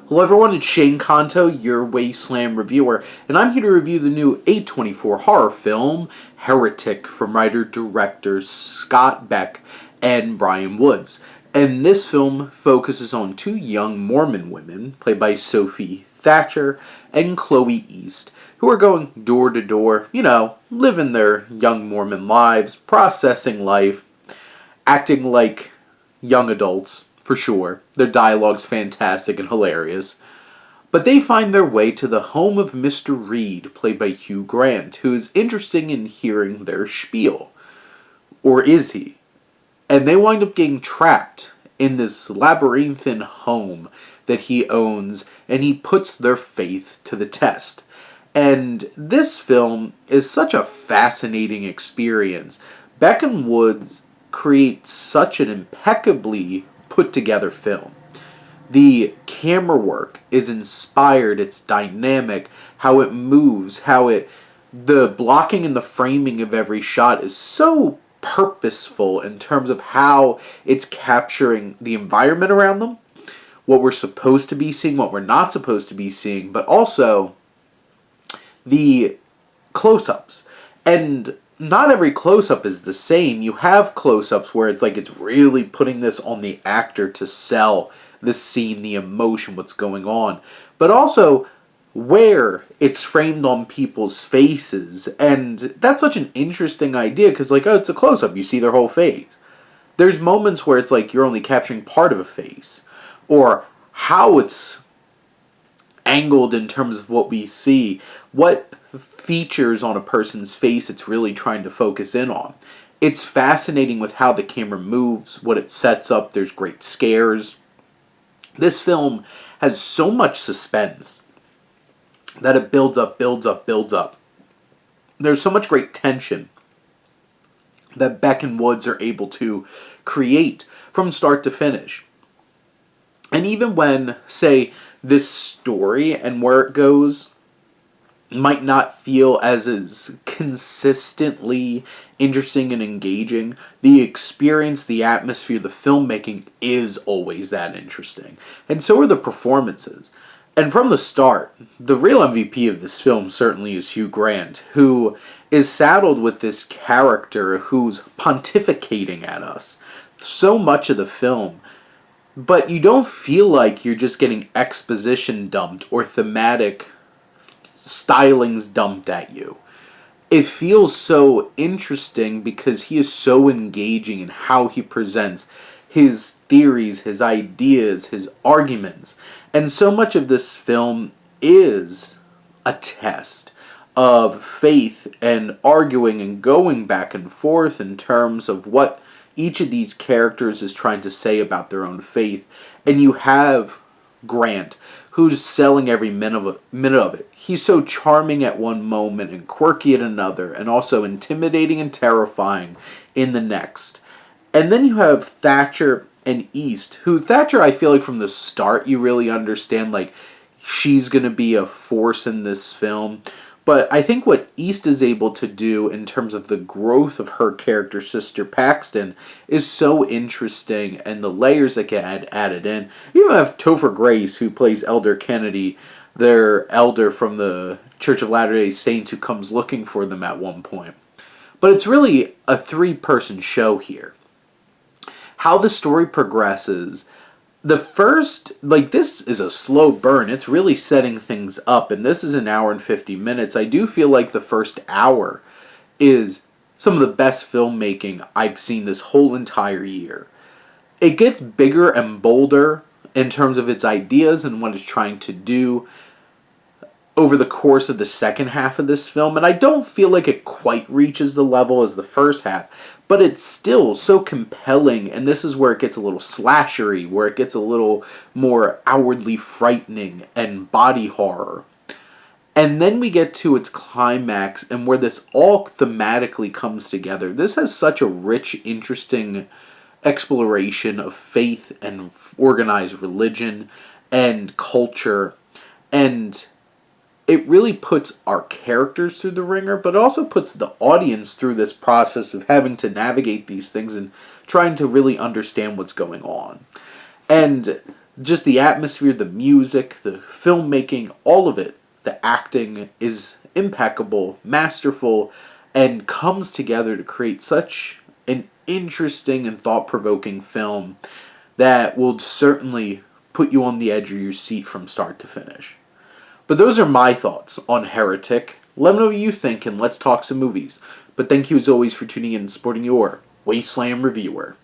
Hello everyone, it's Shane Kanto, your Wasteland reviewer, and I'm here to review the new A24 horror film, Heretic, from writer-directors Scott Beck and Brian Woods. And this film focuses on two young Mormon women, played by Sophie Thatcher and Chloe East, who are going door to door, living their young Mormon lives, processing life, acting like young adults, for sure. Their dialogue's fantastic and hilarious. But they find their way to the home of Mr. Reed, played by Hugh Grant, who is interested in hearing their spiel. Or is he? And they wind up getting trapped in this labyrinthine home that he owns, and he puts their faith to the test. And this film is such a fascinating experience. Beck and Woods create such an impeccably put together film. The camera work is inspired, it's dynamic, how it moves, the blocking and the framing of every shot is so purposeful in terms of how it's capturing the environment around them, what we're supposed to be seeing, what we're not supposed to be seeing, but also the close-ups. And not every close-up is the same. You have close-ups where it's like it's really putting this on the actor to sell the scene, the emotion, what's going on. But also where it's framed on people's faces. And that's such an interesting idea because, it's a close-up. You see their whole face. There's moments where it's like you're only capturing part of a face. Or how it's angled in terms of what we see. What features on a person's face it's really trying to focus in on. It's fascinating with how the camera moves, what it sets up. There's great scares. This film has so much suspense that it builds up, builds up, builds up. There's so much great tension that Beck and Woods are able to create from start to finish. And even when, say, this story and where it goes might not feel as consistently interesting and engaging, the experience, the atmosphere, the filmmaking is always that interesting. And so are the performances. And from the start, the real MVP of this film certainly is Hugh Grant, who is saddled with this character who's pontificating at us so much of the film. But you don't feel like you're just getting exposition dumped or thematic stylings dumped at you. It feels so interesting because he is so engaging in how he presents his theories, his ideas, his arguments. And so much of this film is a test of faith and arguing and going back and forth in terms of what each of these characters is trying to say about their own faith. And you have Grant, who's selling every minute of it. He's so charming at one moment and quirky at another, and also intimidating and terrifying in the next. And then you have Thatcher and East, who Thatcher, I feel like from the start you really understand, she's going to be a force in this film. But I think what East is able to do in terms of the growth of her character, Sister Paxton, is so interesting, and the layers that get added in. You even have Topher Grace, who plays Elder Kennedy, their elder from the Church of Latter-day Saints, who comes looking for them at one point. But it's really a three-person show here. How the story progresses. The first, this is a slow burn. It's really setting things up, and this is an hour and 50 minutes. I do feel like the first hour is some of the best filmmaking I've seen this whole entire year. It gets bigger and bolder in terms of its ideas and what it's trying to do over the course of the second half of this film, and I don't feel like it quite reaches the level as the first half, but it's still so compelling, and this is where it gets a little slashery, where it gets a little more outwardly frightening and body horror. And then we get to its climax, and where this all thematically comes together. This has such a rich, interesting exploration of faith and organized religion and culture, and it really puts our characters through the ringer, but also puts the audience through this process of having to navigate these things and trying to really understand what's going on. And Just the atmosphere, the music, the filmmaking, all of it, the acting is impeccable, masterful, and comes together to create such an interesting and thought provoking film that will certainly put you on the edge of your seat from start to finish. But those are my thoughts on Heretic. Let me know what you think and let's talk some movies. But thank you as always for tuning in and supporting your Wasteland Reviewer.